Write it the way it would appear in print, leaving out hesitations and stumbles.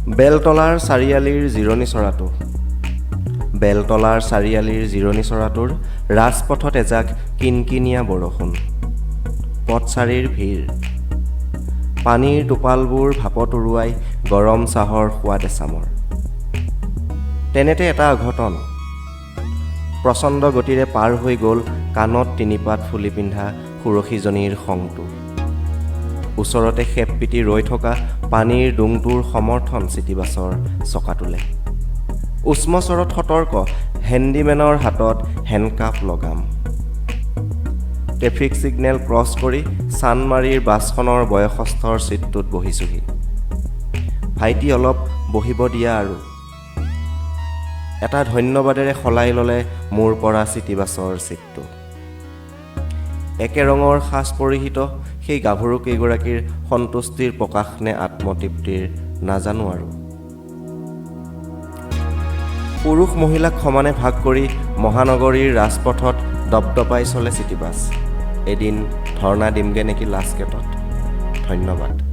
বেলতলাৰ চাৰিআলিৰ জিৰণি চৰাটো। বেলতলাৰ চাৰিআলিৰ জিৰণি চৰাটোৰ ৰাজপথত এজাক কিনকিনীয়া বৰষুণ। পথচাৰীৰ ভিৰ। পানীৰ টোপালবোৰ ভাপত উৰুৱাই গৰম চাহৰ সোৱাদ এচামৰ। তেনেতে এটা অঘটন। প্ৰচণ্ড গতিৰে পাৰ হৈ গ'ল কাণত তিনিপাত ফুলি পিন্ধা সুৰক্ষীজনীৰ খংটো। ওচৰতে খেপ পিটি ৰৈ থকা পানীৰ ডুংটোৰ সমৰ্থন চিটিবাছৰ চকাটোলে। উষ্মস্বৰত সতৰ্ক হেণ্ডিমেনৰ হাতত হেণ্ডকাপ লগাম। ট্ৰেফিক ছিগনেল ক্ৰছ কৰি চানমাৰীৰ বাছখনৰ বয়সস্থৰ ছিটটোত বহিছোহি। ভাইটি অলপ বহিব দিয়া আৰু। এটা ধন্যবাদেৰে সলাই ল'লে মোৰ পৰা চিটিবাছৰ ছিটটো। একে ৰঙৰ সাজ পৰিহিত সেই গাভৰু কেইগৰাকীৰ সন্তুষ্টিৰ প্ৰকাশ নে আত্মতৃপ্তিৰ নাজানো আৰু। পুৰুষ মহিলাক সমানে ভাগ কৰি মহানগৰীৰ ৰাজপথত দপদপাই চলে চিটিবাছ। এদিন ধৰ্ণা দিমগে নেকি লাষ্ট গেটত। ধন্যবাদ।